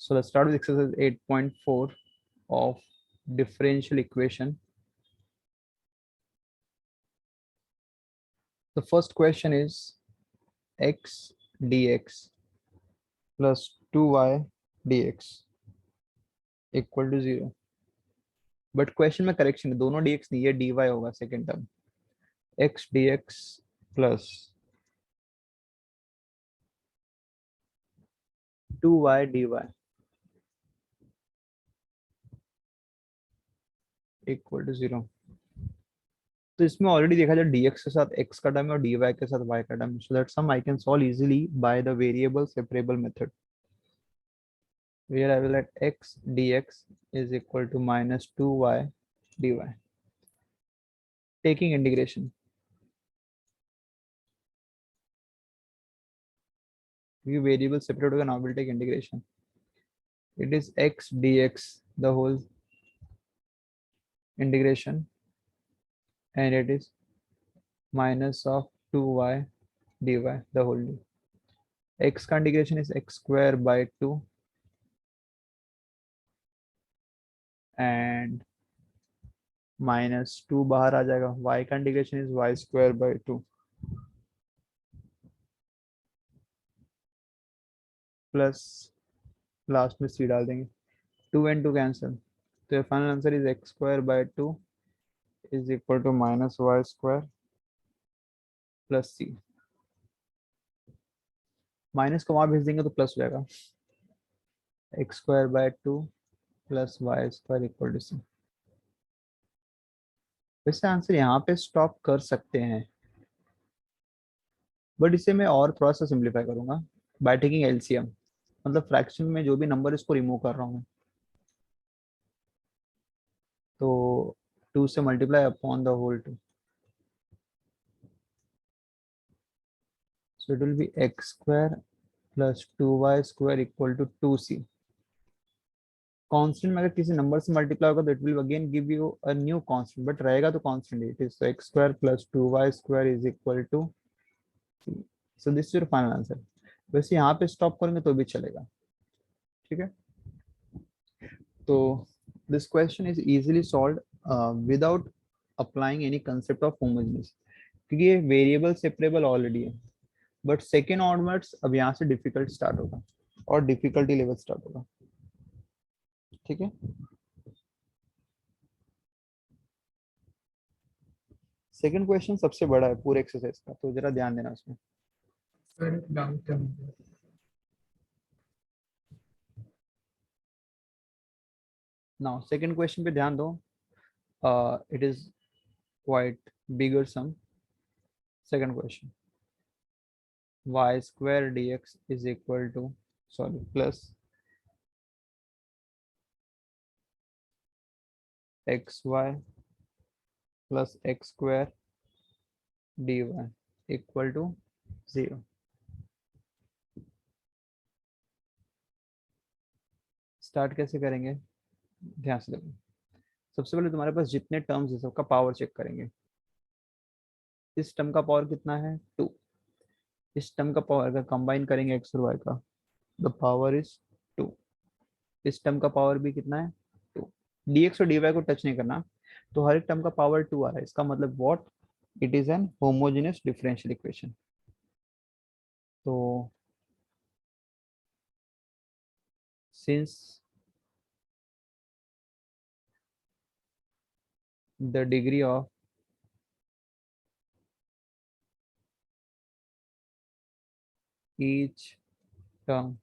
So let's start with exercise 8.4 of differential equation. The first question is x dx plus 2y dx equal to 0. But question में correction है, दोनों dx नहीं, ये dy होगा second term. x dx plus 2y dy equal to 0. तो इसमें already देखा जाए dx के साथ x का टर्म है और dy के साथ y का टर्म है. So that sum I can solve easily by the variable separable method, where I will let x dx is equal to minus 2y dy. Taking integration, we variable separate होगा, now we'll take integration. It is x dx the whole integration, and it is minus of 2y dy the whole d. X का integration is x square by 2 and minus 2 बाहर आ जाएगा. Y का integration is y square by 2 plus last में c डाल देंगे. 2 and 2 cancel, तो final answer is x square by 2 is equal to minus y square plus c. Minus को वहां भेज देंगे तो प्लस हो जाएगा. x square by 2 plus y square equal to c. वैसे आंसर यहाँ पे स्टॉप कर सकते हैं, बट इसे मैं और थोड़ा सा सिंप्लीफाई करूंगा बाय टेकिंग एलसीएम. मतलब फ्रैक्शन में जो भी नंबर इसको रिमूव कर रहा हूँ, तो 2 से multiply upon the whole 2. So it will be x square plus 2y square equal to 2c. Constant में अगर किसी नंबर से मल्टीप्लाई होगा तो it will again give you a new constant, but रहेगा तो constant. It is x square plus 2y square is equal to c. So this is your final answer. वैसे यहाँ पे स्टॉप करेंगे तो भी चलेगा, ठीक है. तो this question is easily solved without applying any concept of homogeneous, क्योंकि ये वेरिएबल सेपरेबल ऑलरेडी है. बट सेकेंड ऑनवर्ड्स अब यहाँ से डिफिकल्ट स्टार्ट होगा और डिफिकल्टी लेवल स्टार्ट होगा, ठीक है. सेकंड क्वेश्चन सबसे बड़ा है पूरे एक्सरसाइज का, तो जरा ध्यान देना उसमें. नाउ सेकंड क्वेश्चन पे ध्यान दो. It is quite bigger sum. Second question, y square dx is equal to plus xy plus x square dy equal to 0. Start कैसे करेंगे, ध्यान से देखो. सबसे पहले तुम्हारे पास जितने टर्म्स है सबका पावर चेक करेंगे. इस टर्म का पावर कितना है 2. इस टर्म का पावर अगर कंबाइन करेंगे x और y का, द पावर इज 2. इस टर्म का पावर भी कितना है 2. dx और dy को टच नहीं करना, तो हर एक टर्म का पावर 2 आ रहा है. इसका मतलब what, it is an homogeneous differential equation. तो since the degree of each term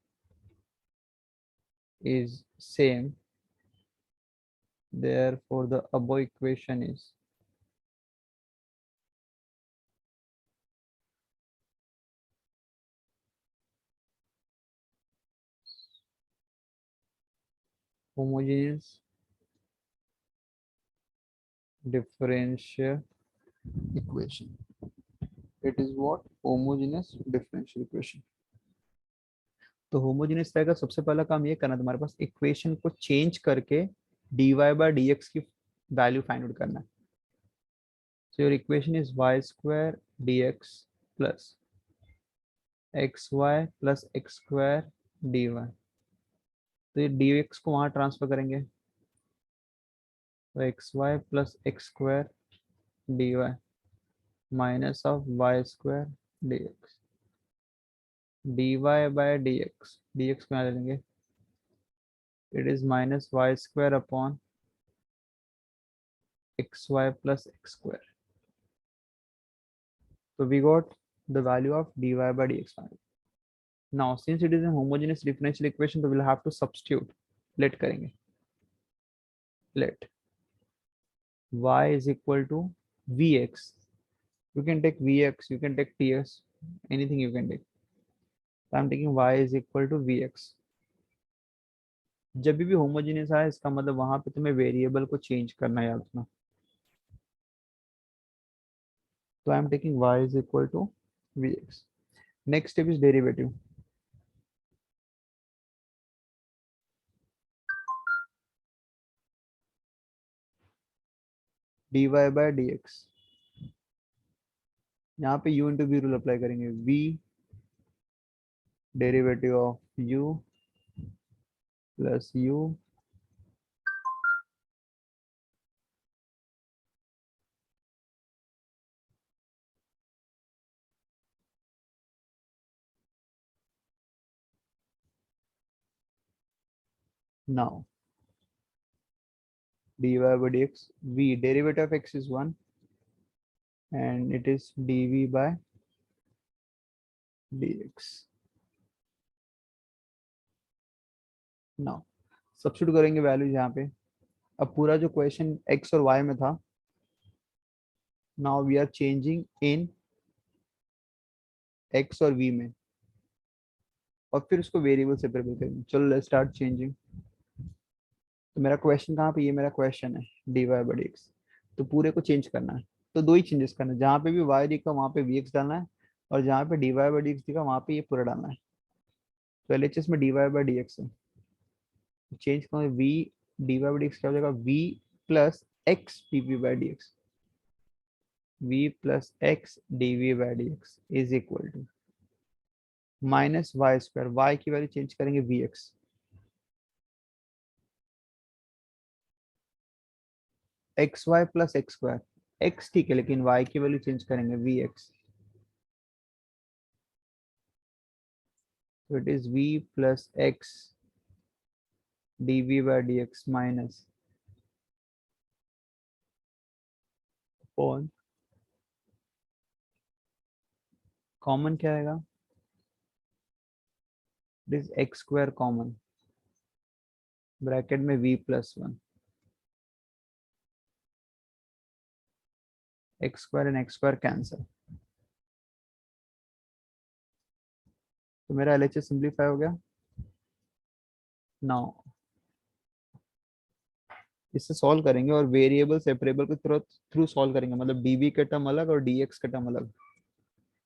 is same, therefore the above equation is homogeneous differential equation. It is what, homogeneous differential equation. तो homogeneous रहेगा. सबसे पहला काम ये करना, तुम्हारे पास इक्वेशन को चेंज करके dy by dx की वैल्यू फाइंड आउट करना है. So your equation is y square dx plus xy plus x square dy तो ये dx को वहां ट्रांसफर करेंगे, तो x y plus x square d y minus of y square d x, d y by d x को यहाँ ले लेंगे, it is minus y square upon x y plus x square. So we got the value of dy by dx finally. Now since it is a homogeneous differential equation, so we'll have to substitute. Let करेंगे. Let y is equal to vx. You can take vx, you can take ts, anything you can take. So I'm taking y is equal to vx. जब भी homogeneous आए इसका मतलब वहां पे तुम्हें variable को चेंज करना है, याद रखना. तो I am taking y is equal to vx. Next step is derivative. dy by dx. यहाँ पे u into v rule apply करेंगे. v derivative of u plus u now dy by dx. V derivative of x is 1 and it is dv by dx. now substitute करेंगे values यहाँ पे. अब पूरा जो question x और y में था, now we are changing in x और v में, और फिर उसको वेरिएबल सेपरेट करेंगे. चलो लेट्स स्टार्ट चेंजिंग. तो मेरा क्वेश्चन कहाँ पे, ये मेरा क्वेश्चन है dy by dx. तो पूरे को चेंज करना है, तो दो ही चेंजेस करना है. जहाँ पे भी y दिखा वहाँ पे vx डालना है, और जहाँ पे dy by dx दिखा वहाँ पे ये पूरा डालना है. तो LHS में dy by dx है, चेंज करेंगे. v dy by dx क्या हो जाएगा, v plus x dv by dx, v plus x dv by dx is equal to minus y square. y की वैल्यू चेंज करेंगे vx, x y plus x square. x ठीक है, लेकिन y की value change करेंगे vx, तो it is v plus x dv by dx minus upon common क्या आएगा, it is x square common, bracket में v plus 1, x square and x square cancel. तो मेरा LHS सिंप्लीफाई हो गया. नाउ इससे सॉल्व करेंगे और वेरिएबल सेपरेबल के थ्रू थ्रू सॉल्व करेंगे, मतलब dv का टर्म अलग और dx का टर्म अलग.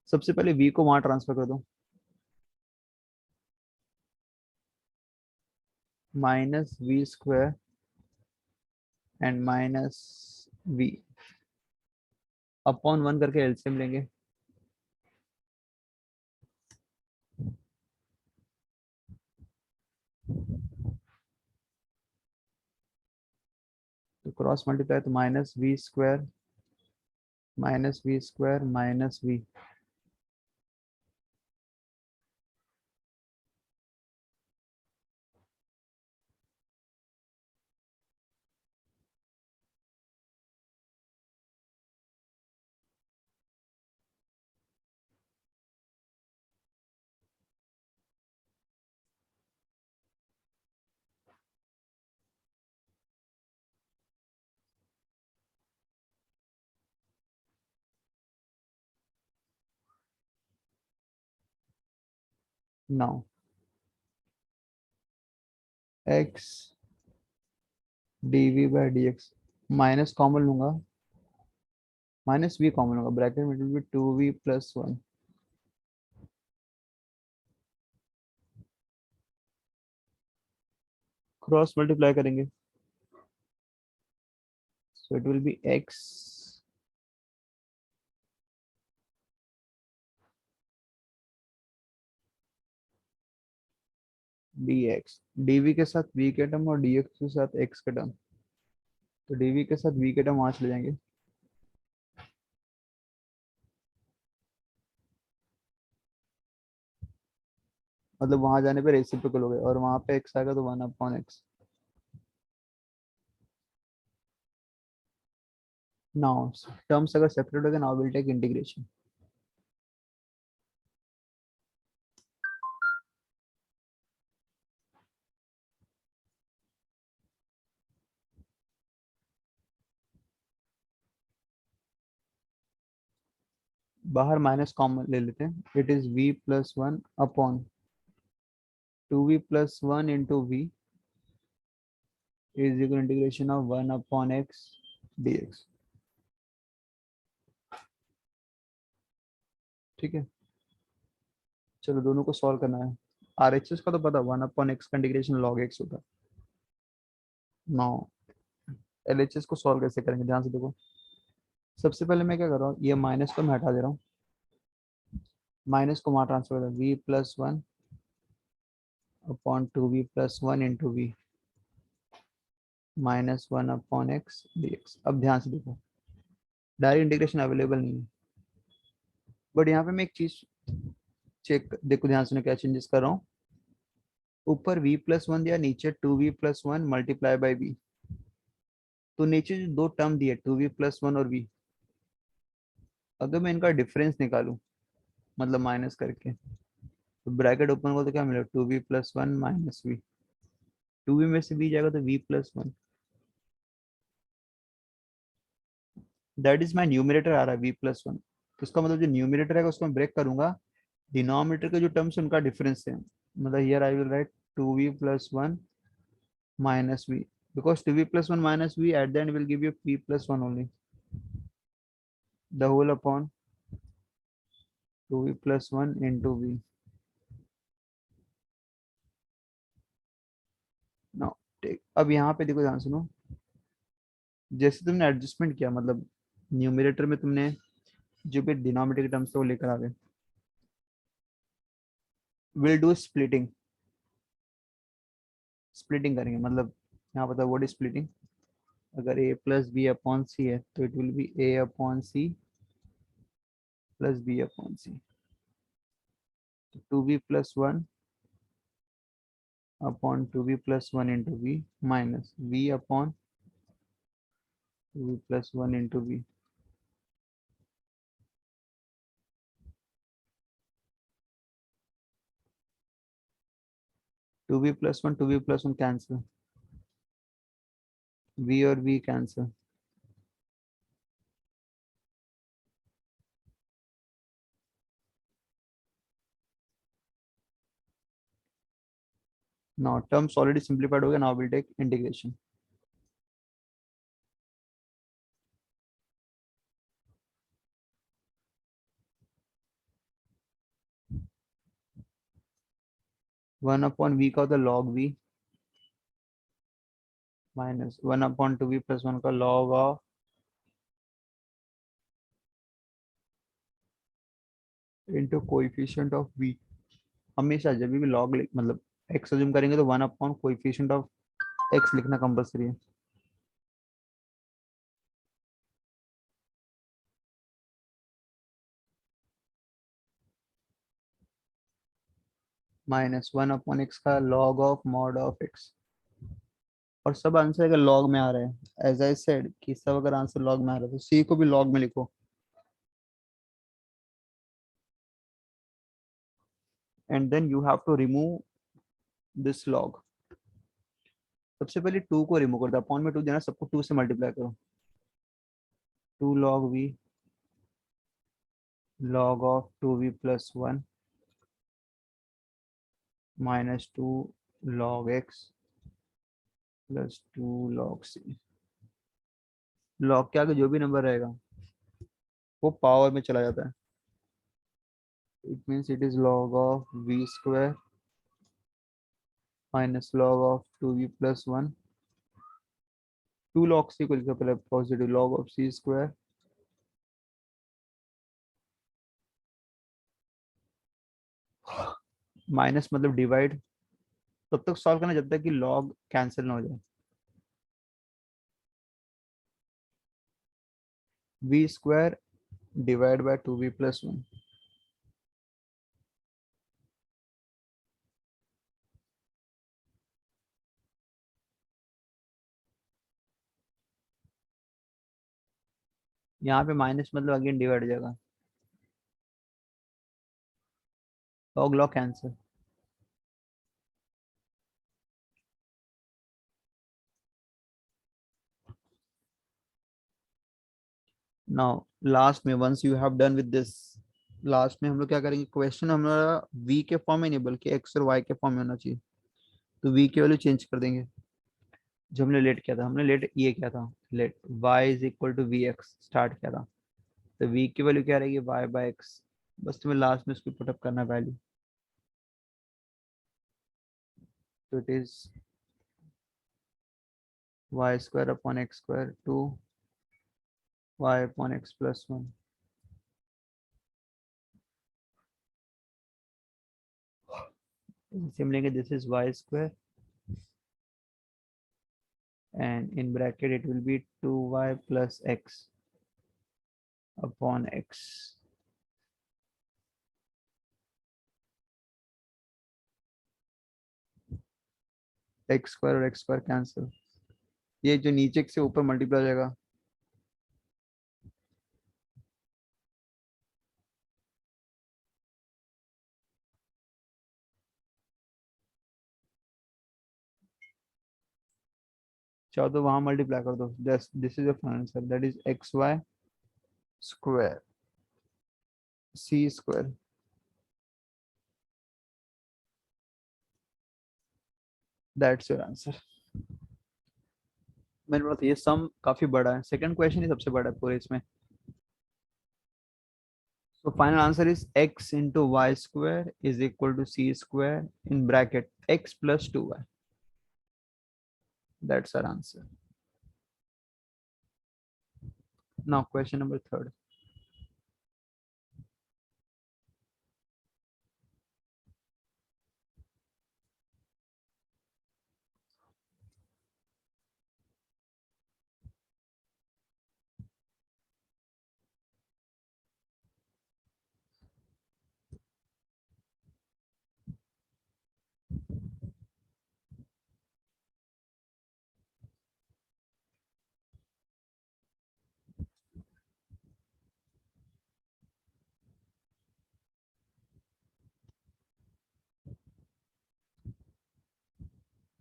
सबसे पहले v को वहां ट्रांसफर कर दो, minus v square and minus v upon 1 करके एलसीएम लेंगे. तो क्रॉस मल्टीप्लाई, तो minus v square minus v. Now x dv by dx, minus common लूंगा, माइनस वी कॉमन होगा, ब्रैकेट में भी 2v प्लस 1, क्रॉस मल्टीप्लाई करेंगे, so it will be x dx, dv के साथ v के टर्म और dx के साथ x के टर्म, तो dv के साथ v के टर्म वहां चले जाएंगे, मतलब वहां जाने पे रेसिप्रोकल हो गए और वहां पे x आएगा तो 1/x। नाउ टर्म्स अगर सेपरेट हो गए, नाउ विल टेक इंटीग्रेशन। बाहर माइनस कॉमन ले लेते हैं, it is v plus one upon 2v plus one into v is equal integration of 1/x dx। ठीक है, चलो दोनों को सॉल्व करना है। RHS का तो पता, 1/x का इंटीग्रेशन log x होता है। नाउ LHS को सॉल्व कैसे करेंगे, ध्यान से देखो। सबसे पहले मैं क्या कर रहा हूँ, ये माइनस को मैं हटा दे रहा हूँ, माइनस को वहाँ ट्रांसफर कर v plus one upon 2v plus one into we minus 1/x dx। अब ध्यान से देखो, डायरेक्ट इंटीग्रेशन अवेलेबल नहीं है, बट यहाँ पे मैं एक चीज चेक देखो ध्यान से, मैं क्या चेंजेस कर रहा हूँ। ऊपर v प्लस वन दिया, नीचे 2v plus one multiply by v, तो नीचे जो दो टर्म दिए 2v प्लस वन और v, अगर मैं इनका डिफरेंस निकालूं, मतलब माइनस करके, तो ब्रैकेट ओपन को तो क्या मिलेगा, 2v plus one minus we, 2v में से v जाएगा तो v plus one, that is my numerator आ रहा है v प्लस वन। तो इसका मतलब जो न्यूमिनेटर है उसको मैं ब्रेक करूंगा, डिनोमिनेटर के जो टर्म्स है उनका डिफरेंस है, मतलब here I will write 2v plus one minus v, because 2v plus 1 minus v at the end will give you v plus 1 only, the whole upon 2v plus 1 into v। now take, अब यहाँ पे देखो ध्यान सुनो, जैसे तुमने adjustment किया, मतलब न्यूमिनेटर में तुमने जो भी डिनोमिनेटर के टर्म्स थे वो लेकर आ गए, विल डू स्प्लिटिंग, स्प्लिटिंग करेंगे, मतलब यहाँ पता व्हाट इज स्प्लिटिंग, अगर a plus B upon C है तो it will be a upon C plus B upon C, two B plus one upon two B plus one into we minus we upon two B plus one into V. Two B plus one, two B plus one cancel, V और we cancel, now terms already simplified हो गया, now will take integration. One upon we का होता है log v minus one upon two v plus one का log of into coefficient of v. हमेशा जब भी लॉग मतलब एक्स अज्यूम करेंगे तो one upon coefficient of x लिखना कंपलसरी है। माइनस वन अपॉन एक्स का log of mod of x, और सब आंसर अगर लॉग में आ रहे हैं, एज आई सेड कि सब अगर आंसर लॉग में आ रहा है तो सी को भी लॉग में लिखो, and then you have to remove this log. सबसे पहले टू को रिमूव कर दो, अपॉन में टू देना, सबको टू से मल्टीप्लाई करो, two log v log of 2v plus 1 minus 2 log x plus 2 log c। log के आगे जो भी नंबर रहेगा वो पावर में चला जाता है, it means it is log of v square minus log of 2v plus 1, 2 log c को लिखा पहले positive, log of c square minus मतलब डिवाइड तब तक सॉल्व करना जब तक कि लॉग कैंसिल ना हो जाए। V square divide by 2v+1। यहाँ पे माइनस मतलब अगेन डिवाइड हो जाएगा, log log cancel. Now last में once you have done with this, last में हम लोग क्या करेंगे, क्वेश्चन हमारा v के फॉर्म में नहीं बल्कि x और y के फॉर्म में होना चाहिए। तो v की वैल्यू चेंज कर देंगे। जो हमने लेट किया था, हमने लेट ये किया था, let y is equal to v x start किया था। तो v की वैल्यू क्या रहेगी, y बाय एक्स। बस तुम्हें लास्ट में उसको पुटअप करना वैल्यू। तो it is y square upon x square two y upon x+1। Same लेंगे, this is y square and in bracket it will be 2y plus x upon x। X square और x square cancel, ये जो नीचे से ऊपर multiply हो जाएगा। चाहो तो वहां मल्टीप्लाई कर दो, this is your answer, that is x y square c square. That's your answer. मैंने बोला था ये सम काफी बड़ा है, सेकंड क्वेश्चन ही सबसे बड़ा है पूरे इसमें। So final answer is x into y square is equal to c square in bracket x plus 2y. That's our answer. Now question number third.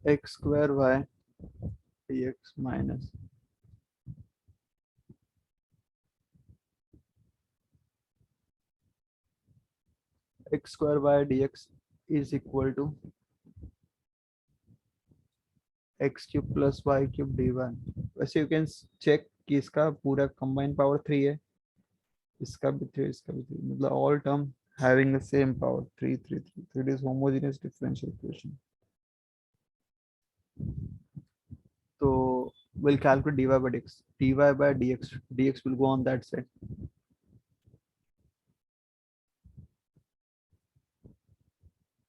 X square y dx minus x square y dx is equal to x cube plus y cube dy। वैसे you can check कि इसका पूरा combined power 3 है, इसका भी 3, इसका भी 3, मतलब all term having the same power 3 3 3, so it is homogeneous differential equation। तो we'll calculate dy by dx, dy by dx will go on that side।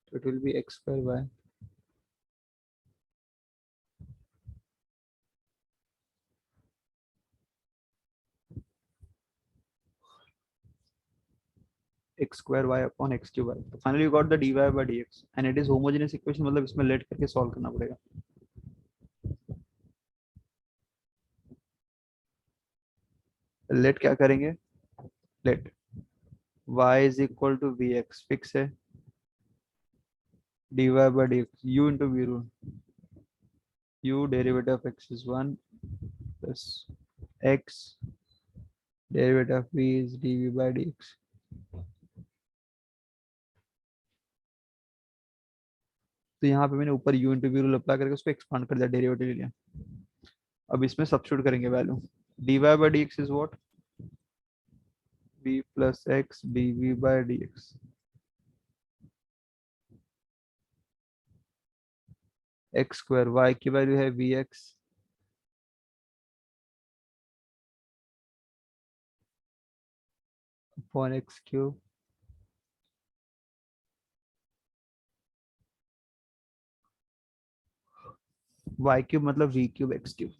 So it will be x square y x square y upon x cube y। तो finally you got the dy by dx and it is homogeneous equation, मतलब इसमें late करके solve करना पड़ेगा। Let क्या करेंगे, let y is equal to vx fix है, dy by dx u into v rule, u derivative of x is 1 plus x derivative of v is dv by dx। तो यहाँ पे मैंने ऊपर u into v rule apply करके उसको expand कर दिया, डेरिवेटिव ले लिया। अब इसमें सब्स्टिट्यूट करेंगे value, dy by dx is what, v plus x dv by dx। x square y की वैल्यू है vx upon x cube y cube मतलब v cube x cube,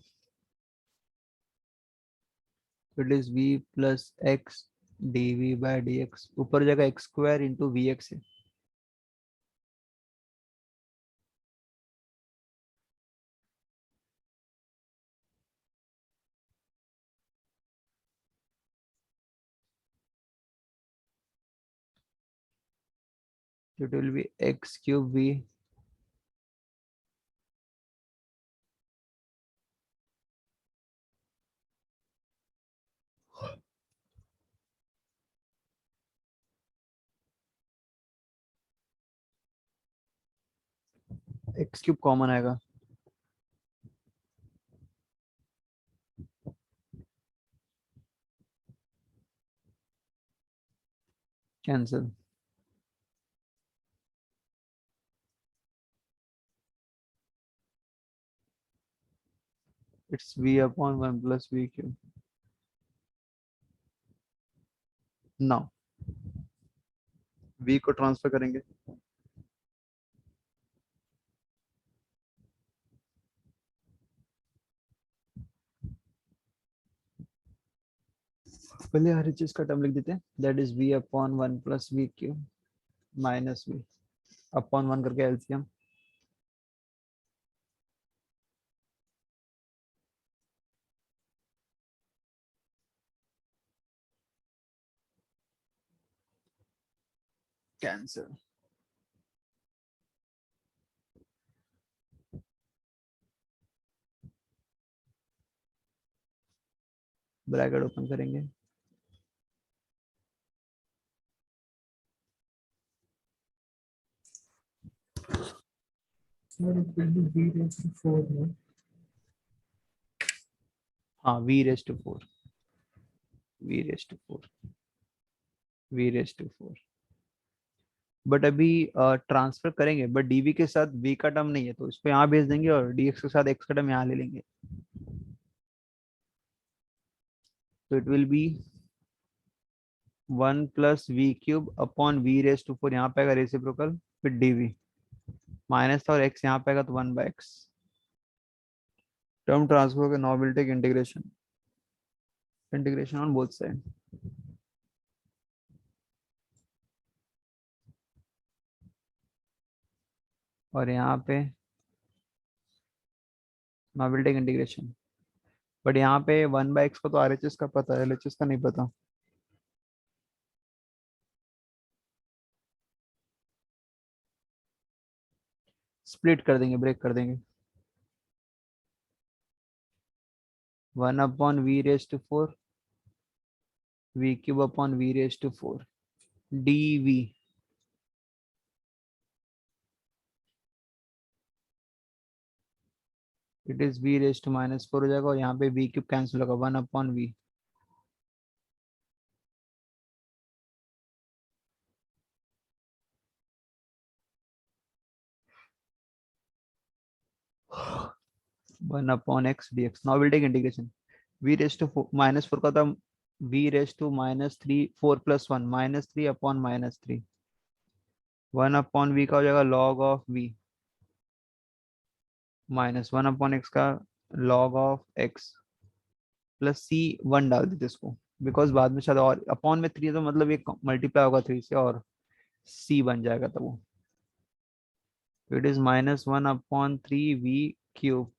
it is v plus x d v by d x, ऊपर जगह x square into v x है। It will be x cube v x cube common आएगा, cancel. It's v upon 1 plus v cube. Now v को transfer करेंगे, पहले हर चीज का टर्म लिख देते हैं, that is v upon 1 plus v cube minus v upon 1 करके एलसीएम, कैंसिल। ब्रैकेट ओपन करेंगे, Sir, it will be v raised to 4, no? हाँ v raise to 4, v raise to 4, v raise to 4। But अभी transfer करेंगे, but dv के साथ v का term नहीं है तो इसको यहाँ भेज देंगे और dx के साथ x का टर्म यहाँ ले लेंगे, तो it will be 1 plus v cube upon v raise to 4, यहाँ पे आएगा रेसिप्रोकल, फिर dv माइनस था और x यहाँ पे आएगा तो 1 बाय एक्स, टर्म ट्रांसफर के now will take integration, integration on both side. और यहाँ पे now will take integration, but यहाँ पे 1 बाय एक्स को तो RHS का पता है, LHS का नहीं पता। स्प्लिट कर देंगे, ब्रेक कर देंगे, 1 upon v raise to 4 v cube upon v raise to 4 dv, it is v raise to minus 4 हो जाएगा और यहाँ पे v क्यूब कैंसिल होगा, 1 upon v, one upon x d x. Now will take integration, v raise to minus 4 का था v raise to minus 3 4 plus 1 minus 3 upon minus 3, 1 upon v का हो जाएगा log of v minus 1 upon x का log of x plus c 1 डाल देते इसको, because बाद में शायद और अपॉन में 3 है तो मतलब ये मल्टीप्लाई होगा 3 से और सी बन जाएगा तब वो, इट इज माइनस 1 अपॉन 3 v cube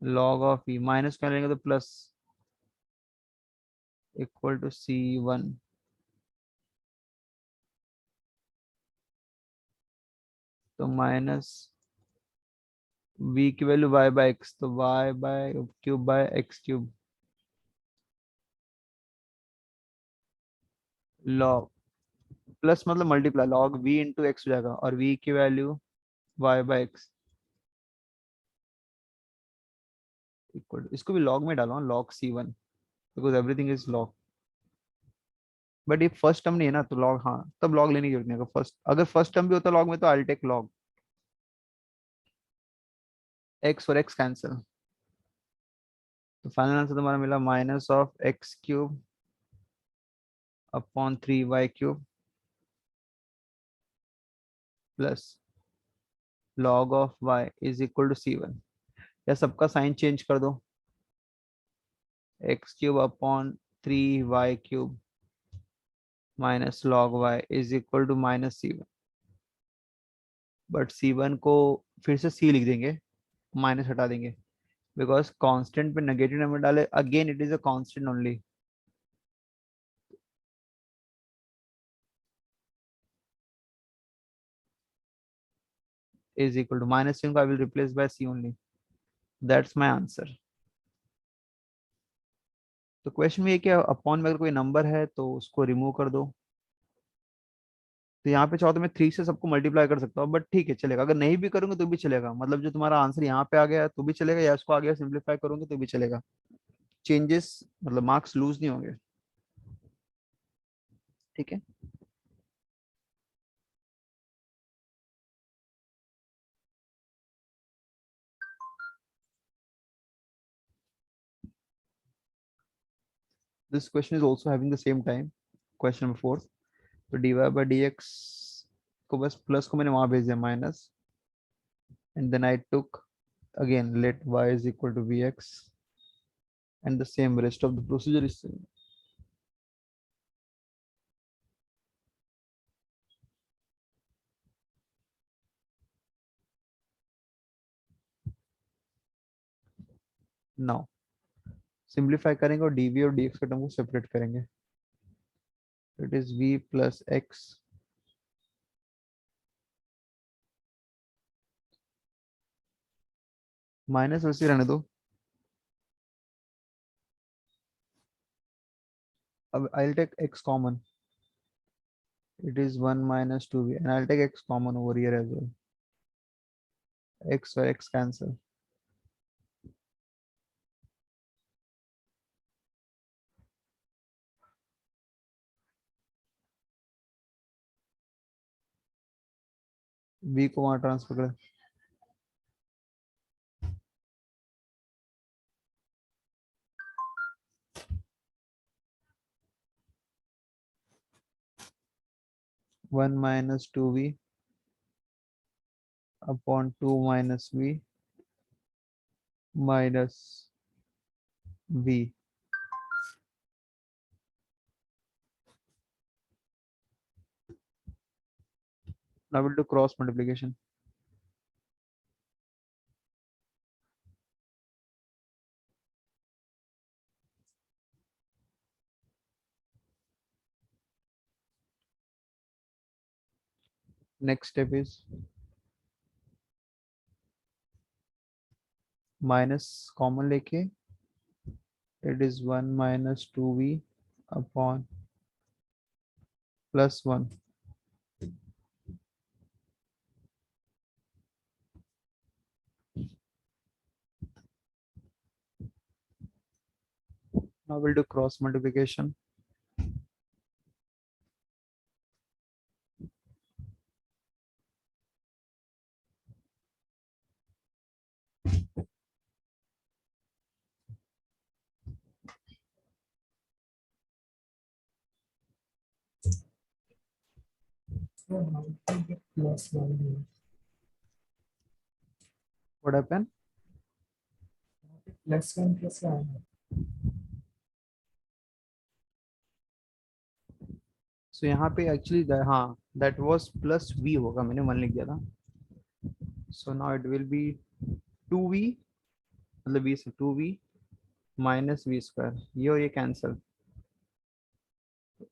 log of v minus कर लेंगे तो प्लस इक्वल टू सी 1, तो माइनस v की वैल्यू y बाय एक्स, तो y by cube by x cube log, plus मतलब multiply log v into x हो जाएगा और v की value y by x equal, इसको भी लॉग में डालो, log c1 because everything is log, but ये फर्स्ट टर्म नहीं है ना तो लॉग, हाँ तब लॉग लेने की जरूरत नहीं है, फर्स्ट अगर फर्स्ट टर्म भी होता लॉग में तो आई टेक लॉग, एक्स और एक्स कैंसिल, तो फाइनल आंसर तुम्हारा मिला minus of x cube upon 3 y cube plus log of y is equal to c1, या सबका साइन चेंज कर दो, x cube upon 3y cube minus log y is equal to minus c1, but c1 को फिर से c लिख देंगे, minus हटा देंगे, बिकॉज कांस्टेंट पे नेगेटिव नंबर डाले, again it is a constant only, is equal to minus c I will replace by c only. That's my answer. तो क्वेश्चन में ये क्या, अपॉन में अगर कोई नंबर है तो उसको रिमूव कर दो, तो यहाँ पे चाहो तो मैं 3 से सबको मल्टीप्लाई कर सकता हूँ, बट ठीक है चलेगा, अगर नहीं भी करूंगा तो भी चलेगा, मतलब जो तुम्हारा आंसर यहाँ पे आ गया तो भी चलेगा, या उसको आगे सिंप्लीफाई करोगे तो भी चलेगा, चेंजेस मतलब मार्क्स लूज नहीं होंगे, ठीक है। This question is also having the same time, question number 4। तो dy by dx को बस प्लस को मैंने वहां भेज दिया minus, and then I took again let y is equal to vx, and the same rest of the procedure is same. Now simplify करेंगे और dv और dx का टर्म को सेपरेट करेंगे, it is v plus x minus वैसे रहने दो, अब I'll take x common, it is 1 minus 2v, and I'll take x common over here as well, x or x cancel, v को वहां transfer करें, one minus two v upon two minus v minus v. Now we'll do cross multiplication, next step is minus common लेके, it is 1 minus 2v upon plus 1, now we'll do cross multiplication, So how to get plus one here? what happened, Plus one plus one. so यहाँ पे actually हाँ that was plus v होगा, मैंने 1 लिख दिया था, so now it will be 2v, मतलब v से 2v माइनस वी स्क्वायर, ये और ये cancel,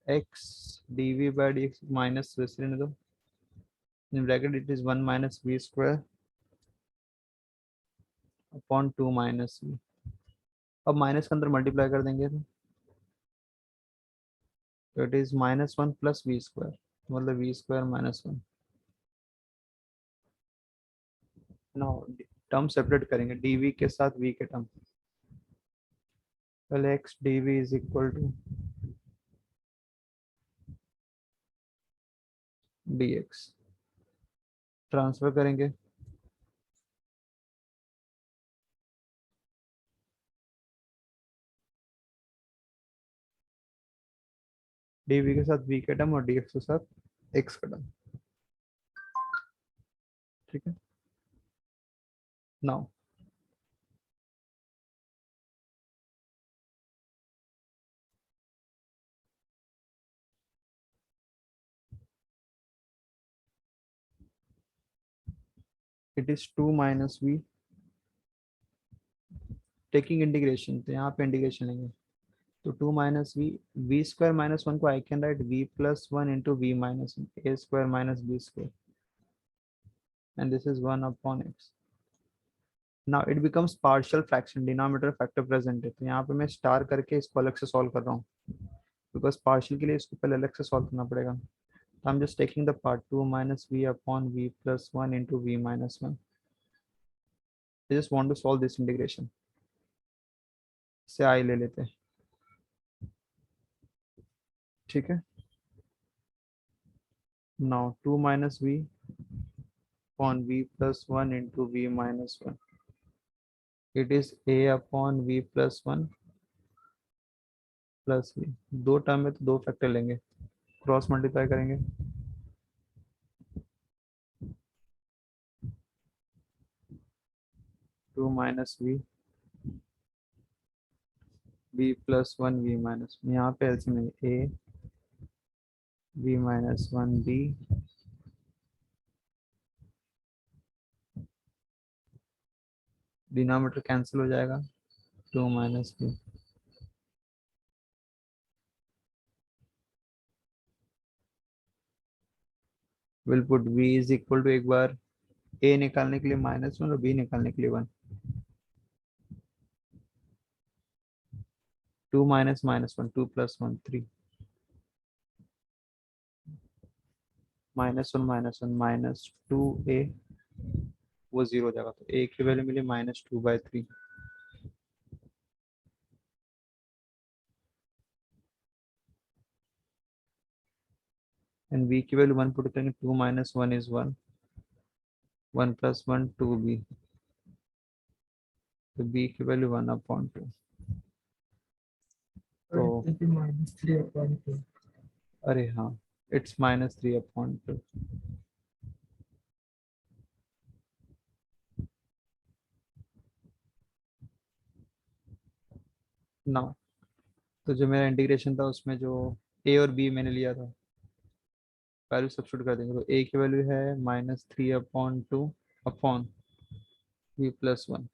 x dv by dx minus वैसे रहने दो, in bracket it is 1 minus v square upon 2 minus v, अब माइनस के अंदर मल्टीप्लाई कर देंगे तो it is minus 1 plus v square, मतलब v square minus 1। Now term separate करेंगे, dv के साथ v के टर्म, पहले x dv is equal to dx, transfer करेंगे, dv के साथ v का टर्म और dx के साथ x का टर्म, ठीक है। Now it is 2 minus v taking integration, तो यहाँ पे इंटीग्रेशन लेंगे तो 2 minus v, v square minus one को I can write v plus one into we minus one, a square minus b square, and this is 1 upon x. Now it becomes partial fraction, denominator factor present है, तो यहाँ पे मैं star करके इसको अलग से सॉल्व कर रहा हूँ, बिकॉज पार्शियल के लिए इसको पहले अलग से सॉल्व करना पड़ेगा. तो I am just taking the part 2 minus we upon v plus one into we minus one. I just want to solve this integration, say I ले लेते हैं. ठीक है. Now 2 minus v upon v plus 1 into v minus 1. It is a upon v plus 1 plus v. दो term में तो दो factor लेंगे, क्रॉस मल्टीप्लाई करेंगे. Two minus v plus one v minus, यहाँ पे एल्सियम है a v minus one b, denominator cancel हो जाएगा, two minus b. Will put v is equal to, एक बार a निकालने के लिए माइनस वन और b निकालने के लिए one. Two minus minus one, two plus one three, minus one minus two a, वो जीरो हो जाएगा, तो ए की वैल्यू मिली minus two by three. And b की वैल्यू वन पुट करेंगे, two minus one is one, one plus one two b, तो b की वैल्यू वन अपॉन टू. तो -3/2. अरे हाँ, it's minus three upon two. ना, तो जो मेरा इंटीग्रेशन था उसमें जो a और b मैंने लिया था, वैल्यू सब्स्टिट्यूट कर देंगे, तो a की वैल्यू है minus three upon two upon b plus one.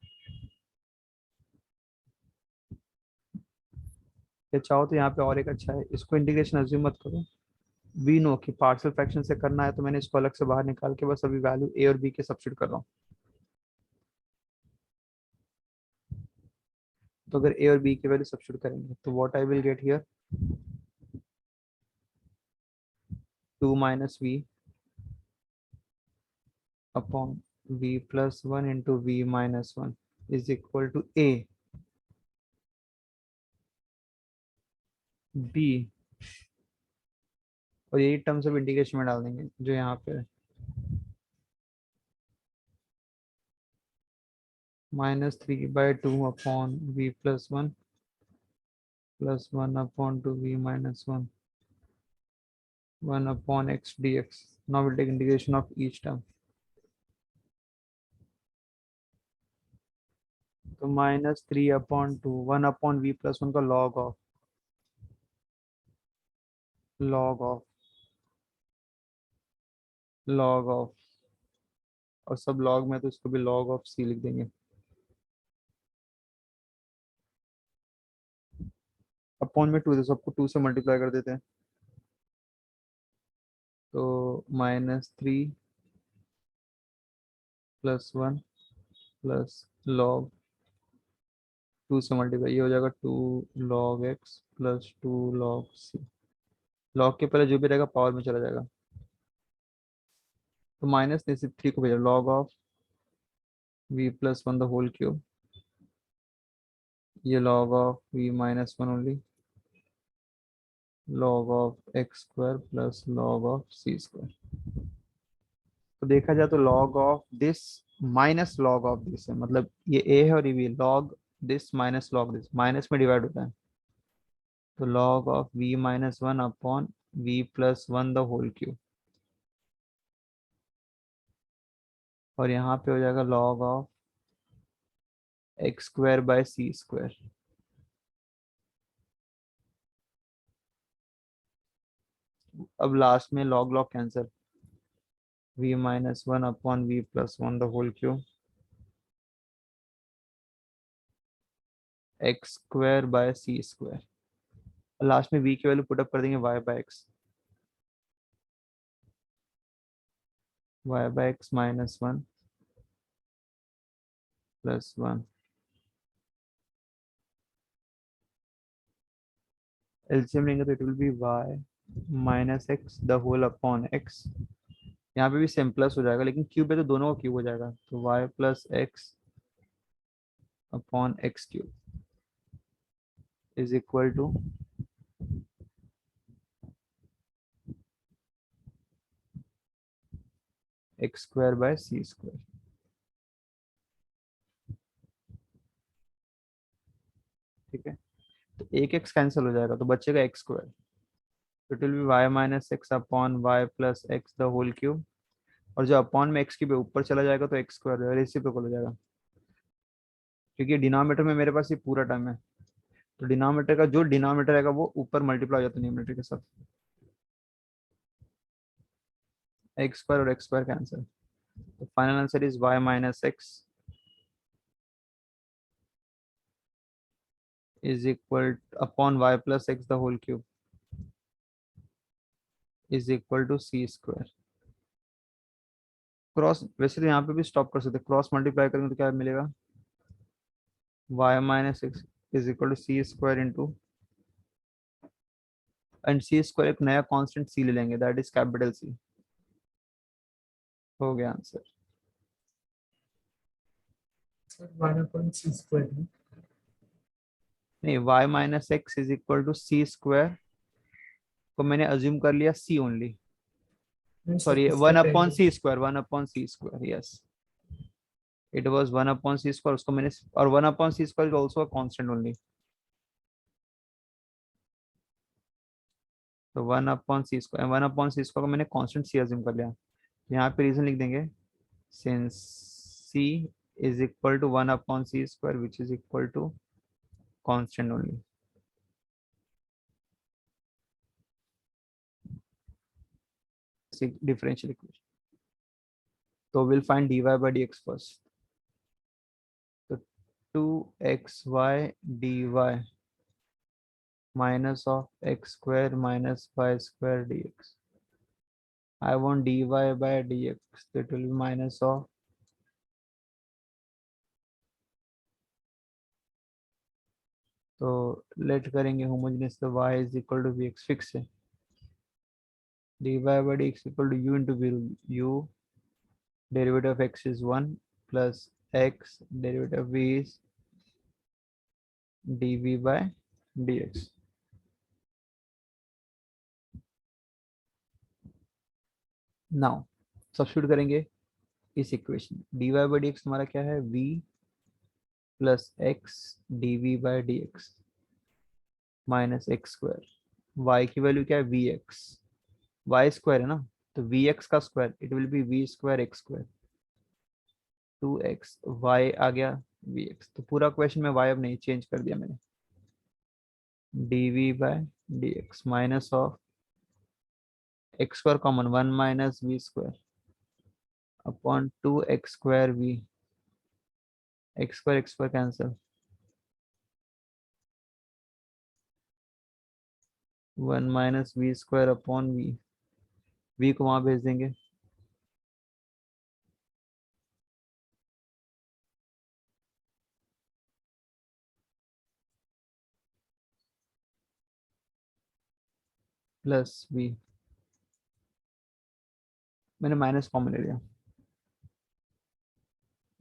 या चाहो तो यहाँ पे और एक अच्छा है, इसको इंटीग्रेशन अज्यूम मत करो, वी नो कि पार्शियल फ्रैक्शन से करना है, तो मैंने इसको अलग से बाहर निकाल के बस अभी वैल्यू ए और बी के सब्स्टिट्यूट कर रहा हूँ. तो अगर ए और बी की वैल्यू सब्स्टिट्यूट करेंगे तो what I will get here, two minus we upon v plus one into we minus one is equal to a b, और यही टर्म्स ऑफ इंटीग्रेशन में डाल देंगे जो यहाँ पे है, minus three by two upon v plus one upon two v minus one, one upon x d x. Now will take integration of each term. तो minus three upon two, one upon v plus one का log of log of, और सब log में तो इसको भी log of सी लिख देंगे. अपॉन में टू, तो सबको टू से मल्टीप्लाई कर देते हैं, तो minus three plus one plus log two से मल्टीप्लाई, ये हो जाएगा two log x plus two log c. Log के पहले जो भी रहेगा पावर में चला जाएगा, तो माइनस ने सिर्फ थ्री को भेजा, log of v plus one the whole cube, ये log of v minus one only, log of x square plus log of c square. तो देखा जाए तो log of this minus log of this है, मतलब ये ए है और ये b, log this minus log this, minus में डिवाइड होता है, तो log of v minus one upon v plus one the whole cube, और यहाँ पे हो जाएगा log of x square by c square. अब लास्ट में log log cancel, v minus one upon v plus one the whole cube x square by c square. Last में v की value put up कर देंगे y by x minus one plus one. LCM लेंगे तो it will be y minus x the whole upon x. यहाँ पे भी same plus हो जाएगा, लेकिन क्यूब है तो दोनों का क्यूब हो जाएगा, तो y plus x upon x cube is equal to x square by c square. ठीक है, तो एक एक्स कैंसिल हो जाएगा तो बचेगा x square. It will be y minus x upon y plus x the whole cube, और जो अपॉन में एक्स क्यूब है ऊपर चला जाएगा तो एक्स स्क्वायर रेसिप्रोकल हो जाएगा, क्योंकि डिनोमिनेटर में मेरे पास ये पूरा टर्म है, तो डिनोमिनेटर का जो डिनोमिनेटर रहेगा वो ऊपर मल्टीप्लाई हो जाता है न्यूमरेटर के साथ। एक्स स्क्वायर और एक्स स्क्वायर कैंसिल, तो final answer is y minus x is equal upon y plus x the whole cube is equal to c square. Cross वैसे तो यहाँ पे भी स्टॉप कर सकते, क्रॉस मल्टीप्लाई करेंगे तो क्या मिलेगा, y minus x is equal to c square into, and c square एक नया कांस्टेंट सी ले लेंगे, दैट इज कैपिटल सी। हो गया आंसर। सर 1/c² है। नहीं, y minus x is equal to c square को मैंने अज्यूम कर लिया सी ओनली, नहीं सर, सॉरी इसके वन अपॉन पहले c square, one upon c square, yes it was one upon c square, उसको मैंने, और one upon c square is also a constant only, तो one upon c square, one upon c square को मैंने constant सी assume कर लिया। यहाँ पे रीजन लिख देंगे, since c is equal to one upon c square which is equal to constant only. Differential equation, तो will find dy by dx first, तो 2xy dy minus of x square minus y square dx. I want dy by dx, that will be minus of, तो late करेंगे homogeneous, तो y is equal to vx fix है, dy by dx equal to u into v, u derivative of x is 1 plus x derivative of v is dv by dx. Now substitute करेंगे इस equation, dy by dx हमारा क्या है, v plus x dv by dx minus x square, y की वैल्यू क्या है, v x, y square है ना, तो वी एक्स का square it will be v square x square, 2x y आ गया वी एक्स, तो पूरा क्वेश्चन में y अब नहीं चेंज कर दिया मैंने, dv by dx minus of x square common, 1 minus v square upon 2x square v, x square cancel, 1 minus v square upon v को वहां भेज देंगे, प्लस वी, मैंने माइनस कॉमन ले लिया,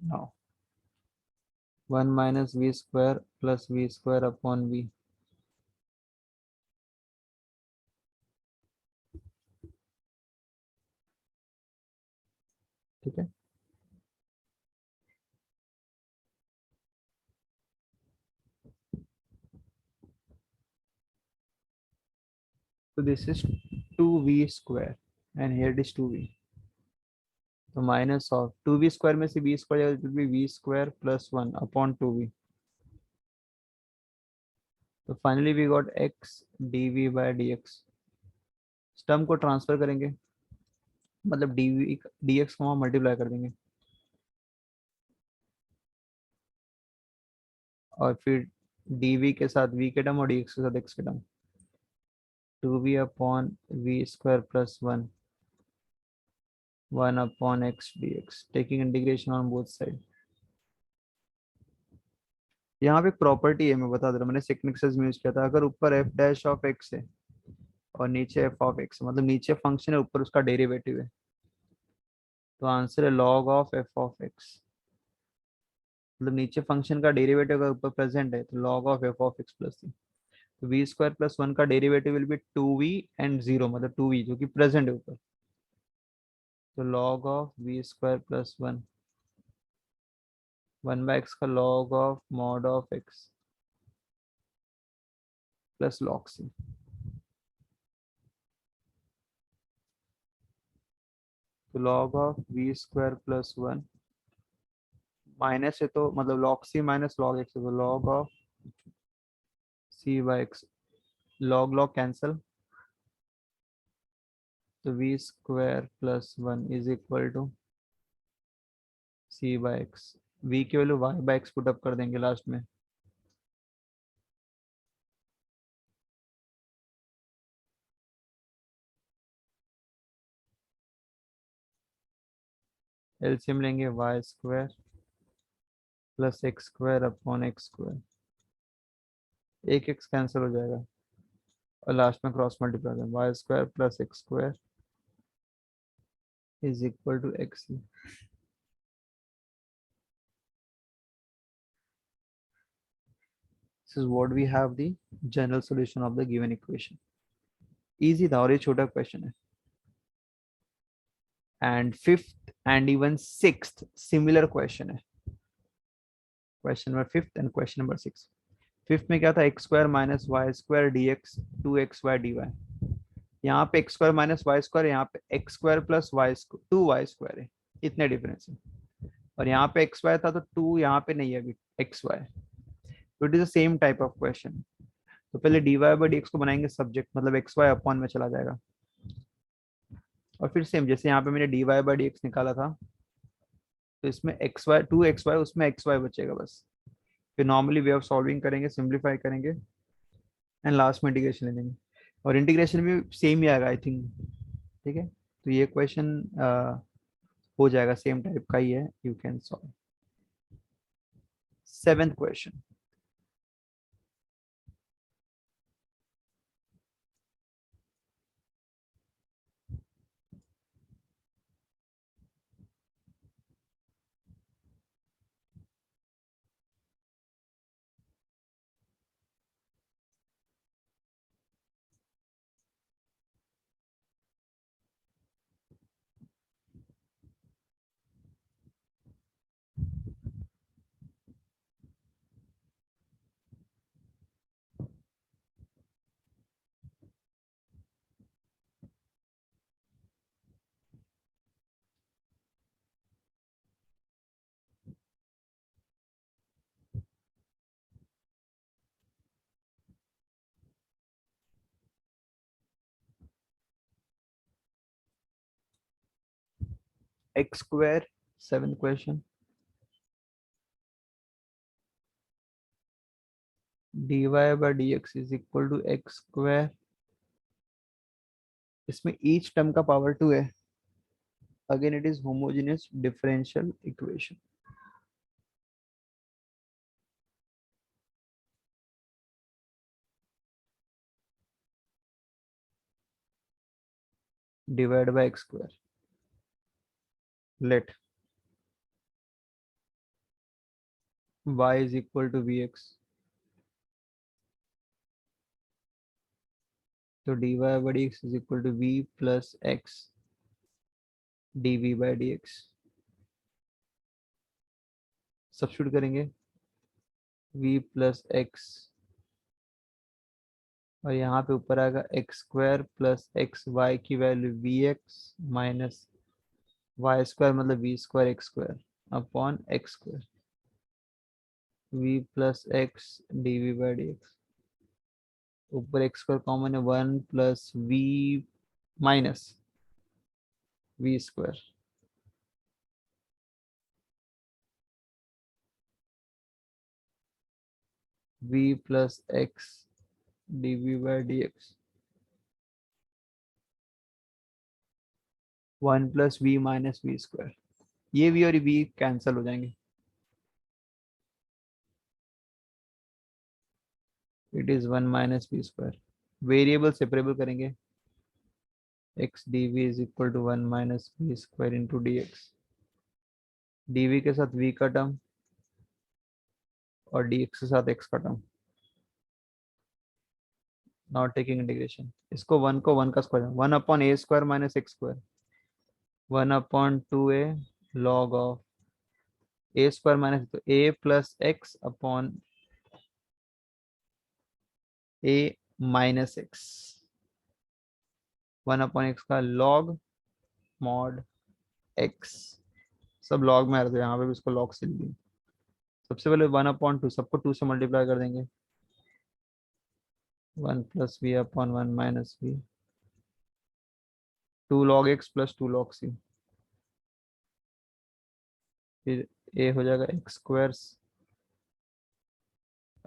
now 1 minus v square plus v square upon v, ठीक है, so this is 2v square and here it is 2v, तो माइनस ऑफ 2v² में से v² जाएगा, तो v² प्लस 1 अपॉन 2v। तो finally we got x dv by dx। Term को transfer करेंगे, मतलब dv dx को वहाँ मल्टीप्लाई कर देंगे, और फिर dv के साथ v के टर्म और dx के साथ x के term. 2v upon v² plus 1 1 upon x dx, taking integration on both side. यहाँ पे एक प्रॉपर्टी है, मैं बता दे रहा हूँ, मैंने सेकंड एक्सरसाइज में यूज किया था। अगर ऊपर f डैश ऑफ x है और नीचे f ऑफ x, मतलब नीचे फंक्शन है, ऊपर उसका डेरिवेटिव है, तो आंसर है log of f of x। मतलब नीचे फंक्शन का डेरिवेटिव अगर ऊपर प्रेजेंट है तो log of f of x plus c। तो v² प्लस 1 का derivative will be 2v and 0, मतलब 2v जो कि प्रेजेंट है ऊपर। तो log of v² plus 1 1 by x का log of mod of x plus log c। तो log of v² plus 1 minus है, तो मतलब log c minus log x, तो log of c by x, log log cancel, तो v² plus 1 is equal to c by x। v की value y by x put up कर देंगे last में। LCM लेंगे y² plus x² upon x², एक x cancel हो जाएगा और लास्ट में क्रॉस मल्टीप्लाई करें, y² plus x² is equal to x। This is what we have the general solution of the given equation. Easy था और ये छोटा क्वेश्चन है। And fifth and even sixth similar question है, question number fifth and question number six. Fifth में क्या था, x² minus y² dx 2xy dy। यहाँ पे x² माइनस y², यहाँ पे x² प्लस y² 2y² है, इतने डिफरेंस है। और यहाँ पे xy था तो 2 यहाँ पे नहीं है अभी xy, तो it is the same type of question. तो पहले dy बाई dx को बनाएंगे सब्जेक्ट, मतलब xy अपॉन में चला जाएगा, और फिर सेम जैसे यहाँ पे मैंने dy बाई dx निकाला था, तो इसमें xy 2xy, उसमें xy बचेगा बस। फिर नॉर्मली वे ऑफ सॉल्विंग करेंगे, सिंप्लीफाई करेंगे एंड लास्ट में इंटीग्रेशन ले लेंगे, और इंटीग्रेशन भी सेम ही आएगा आई थिंक। ठीक है, तो ये क्वेश्चन हो जाएगा, सेम टाइप का ही है, you can solve. Seventh question, x², seventh question, dy by dx is equal to x², इसमें ईच टर्म का पावर 2 है। Again it is homogeneous differential equation. Divide by x², let y is equal to vx, तो dy by dx is equal to v plus x dv by dx। Substitute करेंगे v plus x, और यहाँ पे ऊपर आएगा x² plus x, y की value vx minus y square मतलब v square x square upon x square, v plus x d v by d x. ऊपर x square common है, 1 plus v minus v square, v plus x d v by d x, 1 plus v minus v square. ये v और we cancel हो जाएंगे, it is 1 minus v square. Variable separable करेंगे, x d v is equal to 1 minus v square into d x, d v के साथ we का term और D x के साथ एक्स का टर्म, नॉट टेकिंग इंटीग्रेशन। इसको 1 को 1 का square, 1 upon A square minus x square, 1 upon 2a log of A square minus, तो ए प्लस एक्स अपॉन ए माइनस एक्स, 1 अपॉन एक्स का लॉग मॉड एक्स, सब log में आ रहे थे, यहाँ पे भी इसको लॉग से लिख दिया। सबसे पहले 1 अपॉन 2, सबको 2 से मल्टीप्लाई कर देंगे, 1 plus v upon 1 minus v, 2 log x plus 2 log c, फिर ए हो जाएगा एक्स स्क्वायर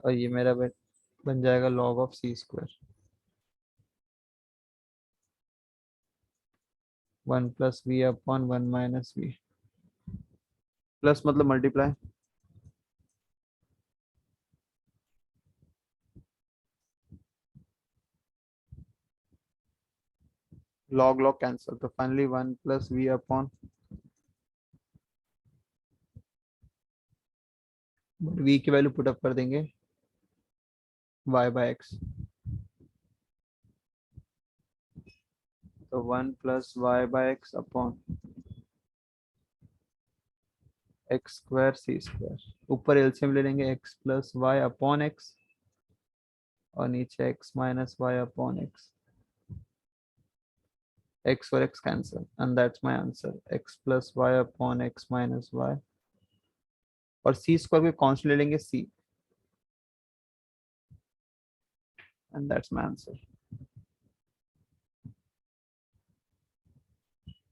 और ये मेरा बन जाएगा log of c square, 1 plus v upon 1 minus v, plus मतलब मल्टीप्लाई, लॉग लॉग कैंसिल, तो finally 1 plus v upon, v की वैल्यू पुट अप कर देंगे y बाय एक्स, तो 1 plus y by x upon x square c square, ऊपर LCM ले लेंगे x plus y upon x और नीचे x minus y upon x, x और x cancel and that's my answer, x plus y upon x minus y, और c square के constant ले लेंगे c and that's my answer.